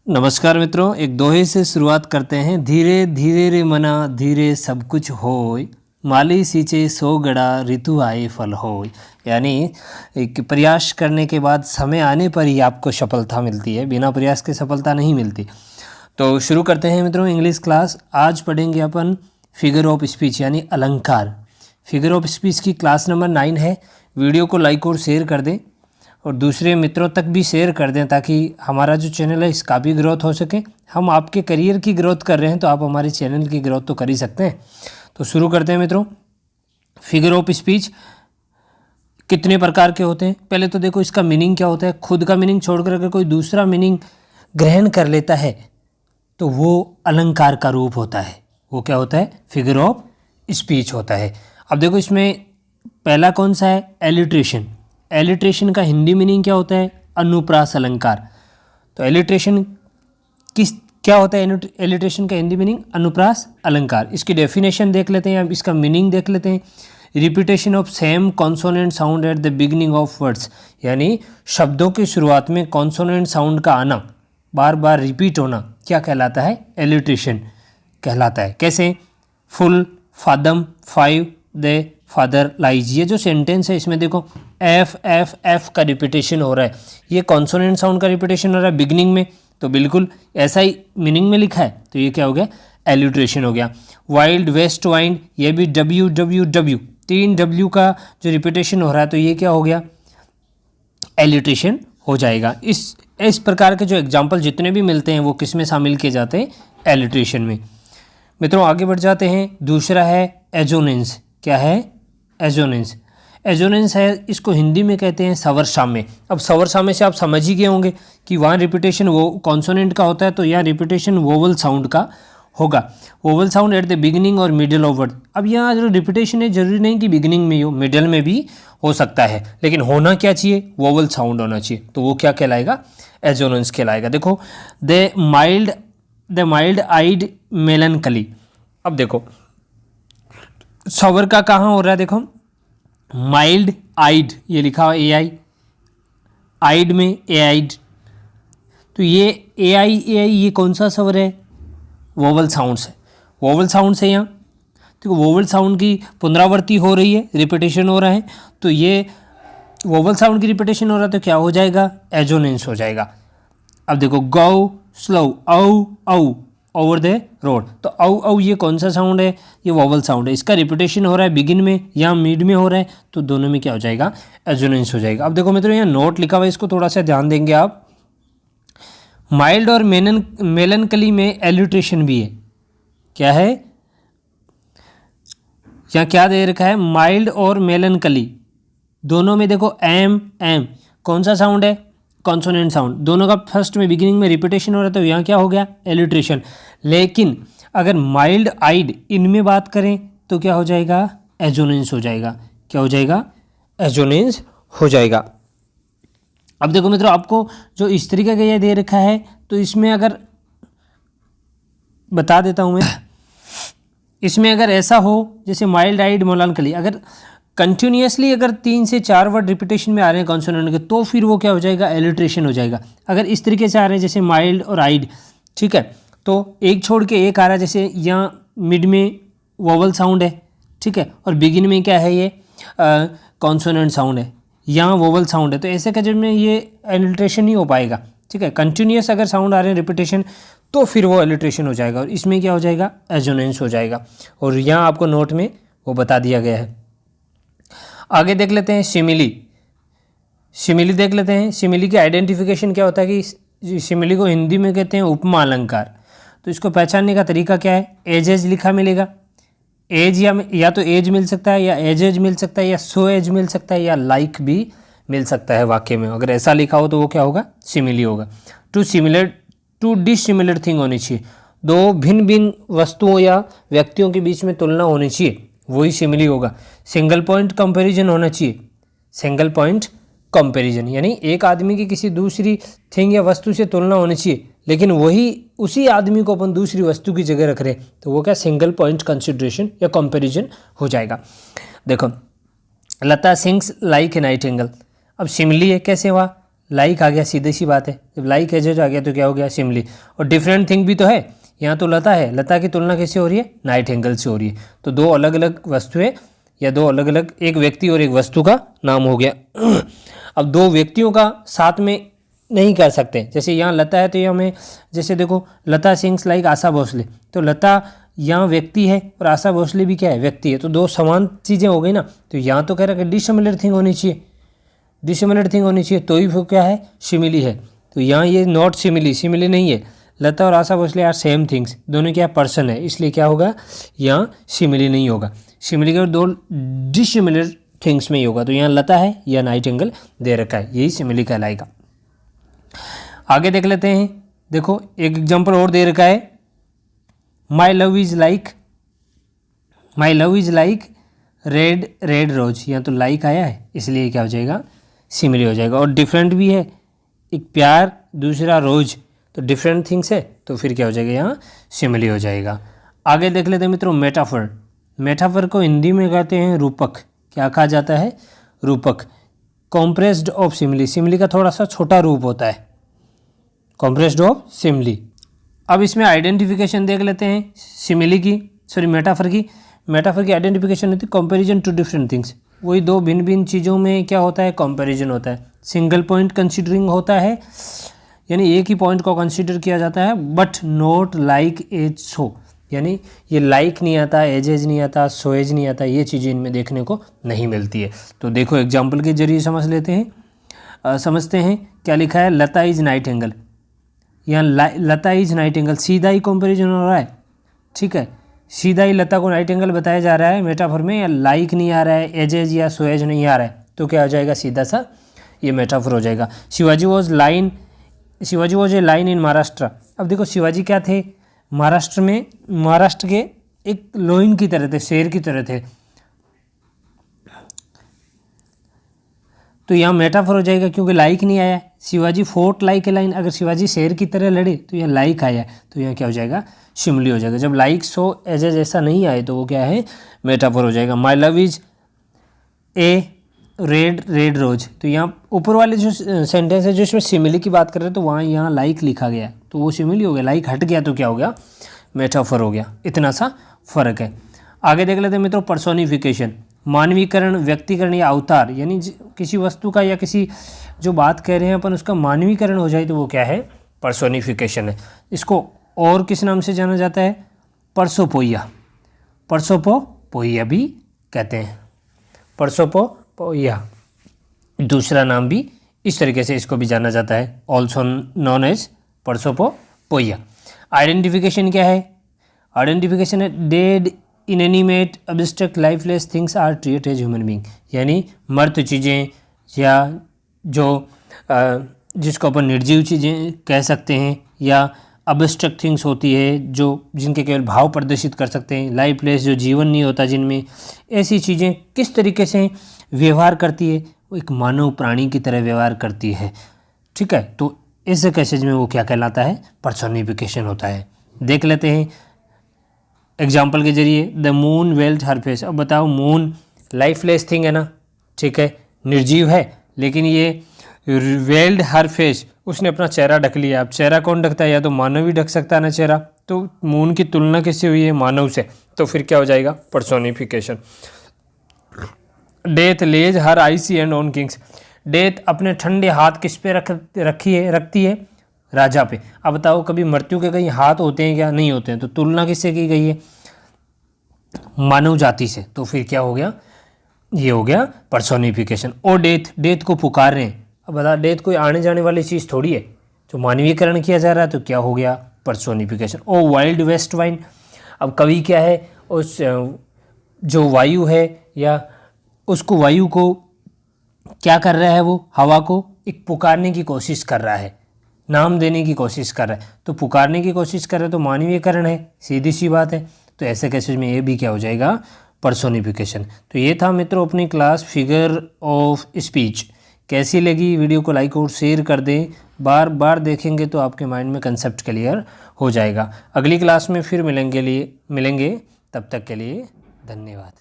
नमस्कार मित्रों, एक दोहे से शुरुआत करते हैं। धीरे धीरे रे मना धीरे सब कुछ होय, माली सींचे सो गड़ा ऋतु आए फल होय। यानी एक प्रयास करने के बाद समय आने पर ही आपको सफलता मिलती है, बिना प्रयास के सफलता नहीं मिलती। तो शुरू करते हैं मित्रों इंग्लिश क्लास। आज पढ़ेंगे अपन फिगर ऑफ स्पीच यानी अलंकार। फिगर ऑफ स्पीच की क्लास नंबर 9 है। वीडियो को लाइक और शेयर कर दें और दूसरे मित्रों तक भी शेयर कर दें ताकि हमारा जो चैनल है इसका भी ग्रोथ हो सके। हम आपके करियर की ग्रोथ कर रहे हैं तो आप हमारे चैनल की ग्रोथ तो कर ही सकते हैं। तो शुरू करते हैं मित्रों। फिगर ऑफ स्पीच कितने प्रकार के होते हैं, पहले तो देखो इसका मीनिंग क्या होता है। खुद का मीनिंग छोड़कर अगर कोई दूसरा मीनिंग ग्रहण कर लेता है तो वो अलंकार का रूप होता है। वो क्या होता है? फिगर ऑफ स्पीच होता है। अब देखो इसमें पहला कौन सा है? एलिट्रेशन। एलिट्रेशन का हिंदी मीनिंग क्या होता है? अनुप्रास अलंकार। तो एलिट्रेशन क्या होता है? एलिट्रेशन का हिंदी मीनिंग अनुप्रास अलंकार। इसकी डेफिनेशन देख लेते हैं, अब इसका मीनिंग देख लेते हैं। Repetition of same consonant sound at the beginning of words, यानी शब्दों की शुरुआत में कॉन्सोनेंट साउंड का आना, बार बार रिपीट होना, क्या कहलाता है? एलिट्रेशन कहलाता है। कैसे? फुल, फादम, फाइव, दे, फादर, लाइज। ये जो सेंटेंस है इसमें देखो एफ एफ एफ का रिपीटेशन हो रहा है। ये कॉन्सोनेंट साउंड का रिपीटेशन हो रहा है बिगिनिंग में, तो बिल्कुल ऐसा ही मीनिंग में लिखा है, तो ये क्या हो गया? एलिट्रेशन हो गया। वाइल्ड, वेस्ट, वाइंड, ये भी डब्ल्यू डब्ल्यू डब्ल्यू, 3 डब्ल्यू का जो रिपीटेशन हो रहा है तो ये क्या हो गया? एलिट्रेशन हो जाएगा। इस प्रकार के जो एग्जाम्पल जितने भी मिलते हैं वो किस में शामिल किए जाते हैं? एलिट्रेशन में। मित्रों आगे बढ़ जाते हैं। दूसरा है एजोनेंस। क्या है? एजोनेंस। एजोनेंस है, इसको हिंदी में कहते हैं सवर साम्य। अब सवर साम्य से आप समझ ही गए होंगे कि वहाँ रिपीटेशन वो कॉन्सोनेंट का होता है, तो यहाँ रिपीटेशन वोवल साउंड का होगा। Vowel sound at the beginning और मिडिल ऑफ वर्ड। अब यहाँ जो रिपीटेशन है जरूरी नहीं कि बिगिनिंग में ही हो, मिडिल में भी हो सकता है, लेकिन होना क्या चाहिए? वोवल साउंड होना चाहिए। तो वो क्या कहलाएगा? एजोनेंस कहलाएगा। देखो द माइल्ड आइड मेलनकली। अब देखो सवर का कहाँ हो रहा है? देखो माइल्ड आइड, ये लिखा हुआ AI, आइड में एआइड, तो ये AI ये कौन सा स्वर है? वोवल साउंड से। वोवल साउंड से यहाँ देखो वोवल साउंड की पुनरावृत्ति हो रही है, रिपीटेशन हो रहा है, तो ये वोवल साउंड की रिपीटेशन हो रहा है तो क्या हो जाएगा? एजोनेंस हो जाएगा। अब देखो गो स्लो, औ औ, ओवर द रोड, तो औ औ ये कौन सा साउंड है? ये वोवल साउंड है। इसका रिपीटेशन हो रहा है बिगिन में या मिड में हो रहा है, तो दोनों में क्या हो जाएगा? एजोनेंस हो जाएगा। अब देखो मित्रों यहाँ नोट लिखा हुआ है, इसको थोड़ा सा ध्यान देंगे आप। माइल्ड और मेलनकली में एलिट्रेशन भी है। क्या है? यहाँ क्या दे रखा है? माइल्ड और मेलनकली, दोनों में देखो एम एम कौन सा साउंड है? Consonant sound. दोनों का फर्स्ट में बिगिनिंग में रिपीटेशन हो रहा है, तो यहाँ क्या हो गया? एलिट्रेशन। लेकिन अगर माइल्ड आइड इनमें बात करें तो क्या हो जाएगा? एजोनेंस हो जाएगा। क्या हो जाएगा? एजोनेंस हो जाएगा। अब देखो मित्रों आपको जो इस तरीके का ये दे रखा है, तो इसमें अगर बता देता हूँ मैं, इसमें अगर ऐसा हो जैसे माइल्ड आइड मेलनकली, अगर कंटिन्यूसली अगर 3 से 4 वर्ड रिपीटेशन में आ रहे हैं कॉन्सोनेंट के, तो फिर वो क्या हो जाएगा? एलिट्रेशन हो जाएगा। अगर इस तरीके से आ रहे हैं जैसे माइल्ड और आइड, ठीक है, तो एक छोड़ के एक आ रहा है, जैसे यहाँ मिड में वोवल साउंड है, ठीक है, और बिगिन में क्या है? ये कॉन्सोनेंट साउंड है, यहाँ वोवल साउंड है, तो ऐसे केस में ये एलिट्रेशन नहीं हो पाएगा। ठीक है, कंटिन्यूस अगर साउंड आ रहे हैं रिपीटेशन तो फिर वो एलिट्रेशन हो जाएगा, और इसमें क्या हो जाएगा? एजोनेंस हो जाएगा। और यहाँ आपको नोट में वो बता दिया गया है। आगे देख लेते हैं सिमिली। सिमिली देख लेते हैं। सिमिली की आइडेंटिफिकेशन क्या होता है कि सिमिली को हिंदी में कहते हैं उपमा अलंकार। तो इसको पहचानने का तरीका क्या है? एज लिखा मिलेगा। एज या तो एज मिल सकता है, या एज मिल सकता है, या सो एज मिल सकता है, या लाइक भी मिल सकता है वाक्य में। अगर ऐसा लिखा हो तो वो क्या होगा? सिमिली होगा। टू डिसिमिलर थिंग होनी चाहिए, दो भिन्न भिन्न वस्तुओं या व्यक्तियों के बीच में तुलना होनी चाहिए, वही सिमिली होगा। सिंगल पॉइंट कंपैरिजन होना चाहिए। सिंगल पॉइंट कंपैरिजन यानी एक आदमी की किसी दूसरी थिंग या वस्तु से तुलना होनी चाहिए, लेकिन वही उसी आदमी को अपन दूसरी वस्तु की जगह रख रहे हैं, तो वो क्या? सिंगल पॉइंट कंसिडरेशन या कंपैरिजन हो जाएगा। देखो लता सिंग्स लाइक ए नाइटिंगेल। अब सिमिली है, कैसे हुआ? लाइक आ गया, सीधी सी बात है। जब लाइक एजेज आ गया तो क्या हो गया, सिमिली। और डिफरेंट थिंग भी तो है, यहाँ तो लता है, लता की तुलना किससे हो रही है, नाइटिंगेल से हो रही है। तो दो अलग अलग वस्तुएं या दो अलग अलग, एक व्यक्ति और एक वस्तु का नाम हो गया। अब दो व्यक्तियों का साथ में नहीं कर सकते, जैसे यहाँ लता है तो ये हमें, जैसे देखो लता सिंग्स लाइक आशा भोसले, तो लता यहाँ व्यक्ति है और आशा भोसले भी क्या है, व्यक्ति है, तो दो समान चीज़ें हो गई ना। तो यहाँ तो कह रहा है कि डिसिमिलर थिंग होनी चाहिए, डिसिमिलर थिंग होनी चाहिए, तो ही वो क्या है, सिमिली है। तो यहाँ ये नॉट सिमिली, सिमिली नहीं है। लता और Asha Bhosle are same things, दोनों क्या पर्सन है, इसलिए क्या होगा, यहाँ सिमिली नहीं होगा। सिमिली के दो डिसिमिलर थिंग्स में ही होगा। तो यहाँ लता है या नाइटिंगेल दे रखा है, यही सिमिली कहलाएगा। आगे देख लेते हैं, देखो एक एग्जांपल और दे रखा है, my love is like, my love is like red red rose. यहाँ तो लाइक आया है इसलिए क्या हो जाएगा, सिमिली हो जाएगा। और डिफरेंट भी है, एक प्यार दूसरा रोज, तो डिफरेंट थिंग्स है, तो फिर क्या हो जाएगा, यहाँ सिमिली हो जाएगा। आगे देख लेते हैं मित्रों, मेटाफर। मेटाफर को हिंदी में कहते हैं रूपक। क्या कहा जाता है, रूपक। कॉम्प्रेस्ड ऑफ सिमिली, सिमिली का थोड़ा सा छोटा रूप होता है, कॉम्प्रेस्ड ऑफ सिमिली। अब इसमें आइडेंटिफिकेशन देख लेते हैं सिमिली की, सॉरी मेटाफर की। मेटाफर की आइडेंटिफिकेशन होती है कंपैरिजन टू डिफरेंट थिंग्स। वही दो भिन्न भिन्न चीज़ों में क्या होता है, कंपैरिजन होता है। सिंगल पॉइंट कंसीडरिंग होता है, यानी एक ही पॉइंट को कंसीडर किया जाता है, बट नॉट लाइक एज सो, यानी ये लाइक नहीं आता, एज नहीं आता, सो एज नहीं आता, ये चीज़ें इनमें देखने को नहीं मिलती है। तो देखो एग्जाम्पल के जरिए समझ लेते हैं, समझते हैं क्या लिखा है, लता इज नाइटिंगेल। यहाँ लता इज नाइटिंगेल, सीधा ही कंपैरिजन हो रहा है, ठीक है, सीधा ही लता को नाइटिंगेल बताया जा रहा है मेटाफर में, या लाइक नहीं आ रहा है, एज या सो एज नहीं आ रहा है, तो क्या हो जाएगा, सीधा सा ये मेटाफर हो जाएगा। Shivaji was a line in Maharashtra. अब देखो शिवाजी क्या थे, महाराष्ट्र में, महाराष्ट्र के एक लोइन की तरह थे, शेर की तरह थे, तो यहाँ मेटाफर हो जाएगा क्योंकि लाइक नहीं आया। Shivaji fort like a line, अगर शिवाजी शेर की तरह लड़े तो यहाँ लाइक आया, तो यहाँ क्या हो जाएगा, सिमिली हो जाएगा। जब लाइक सो एज ऐसा नहीं आए तो वो क्या है, मेटाफर हो जाएगा। My love is a red red rose, तो यहाँ ऊपर वाले जो सेंटेंस है जो इसमें सिमिली की बात कर रहे हैं, तो वहाँ यहाँ लाइक लिखा गया तो वो सिमिली हो गया, लाइक हट गया तो क्या हो गया, मेटाफर हो गया। इतना सा फर्क है। आगे देख लेते हैं मित्रों, पर्सोनिफिकेशन, मानवीकरण, व्यक्तिकरण या अवतार, यानी किसी वस्तु का या किसी जो बात कह रहे हैं अपन उसका मानवीकरण हो जाए तो वो क्या है, पर्सोनिफिकेशन है। इसको और किस नाम से जाना जाता है, परसोपोइया, परसोपोइया भी कहते हैं, परसोपोइया दूसरा नाम भी इस तरीके से इसको भी जाना जाता है, also known as prosopopoeia. Identification क्या है, आइडेंटिफिकेशन है dead inanimate abstract lifeless things are treated as human being, यानी मर्त चीज़ें या जो जिसको अपन निर्जीव चीज़ें कह सकते हैं, या एब्स्ट्रैक्ट थिंग्स होती है जो जिनके केवल भाव प्रदर्शित कर सकते हैं, लाइफलेस जो जीवन नहीं होता जिनमें, ऐसी चीज़ें किस तरीके से व्यवहार करती है, वो एक मानव प्राणी की तरह व्यवहार करती है, ठीक है। तो इस केसेज में वो क्या कहलाता है, पर्सोनिफिकेशन होता है। देख लेते हैं एग्जाम्पल के जरिए, the moon belt her face. अब बताओ, मून लाइफलेस थिंग है ना, ठीक है, निर्जीव है, लेकिन ये वेल्ड हर फेस, उसने अपना चेहरा ढक लिया। अब चेहरा कौन ढकता है, या तो मानव ही ढक सकता है ना चेहरा, तो मून की तुलना किससे हुई है, मानव से, तो फिर क्या हो जाएगा, personification. Death lays her icy hand on kings, death अपने ठंडे हाथ किस पे रखती है, राजा पे। अब बताओ, कभी मृत्यु के कहीं हाथ होते हैं क्या, नहीं होते हैं, तो तुलना किससे की गई है, मानव जाति से, तो फिर क्या हो गया, ये हो गया पर्सोनिफिकेशन। और डेथ, डेथ को पुकार रहे हैं। अब बता, डेथ कोई आने जाने वाली चीज़ थोड़ी है, जो मानवीकरण किया जा रहा है, तो क्या हो गया, पर्सोनिफिकेशन। ओ वाइल्ड वेस्ट वाइन, अब कवि क्या है, उस जो वायु है या उसको, वायु को क्या कर रहा है, वो हवा को एक पुकारने की कोशिश कर रहा है, नाम देने की कोशिश कर रहा है, तो पुकारने की कोशिश कर रहा है तो मानवीयकरण है, सीधी सी बात है। तो ऐसे केसेस में ये भी क्या हो जाएगा, पर्सोनिफिकेशन। तो ये था मित्रों अपनी क्लास फिगर ऑफ स्पीच। कैसी लगी, वीडियो को लाइक और शेयर कर दें, बार बार देखेंगे तो आपके माइंड में कंसेप्ट क्लियर हो जाएगा। अगली क्लास में फिर मिलेंगे, तब तक के लिए धन्यवाद।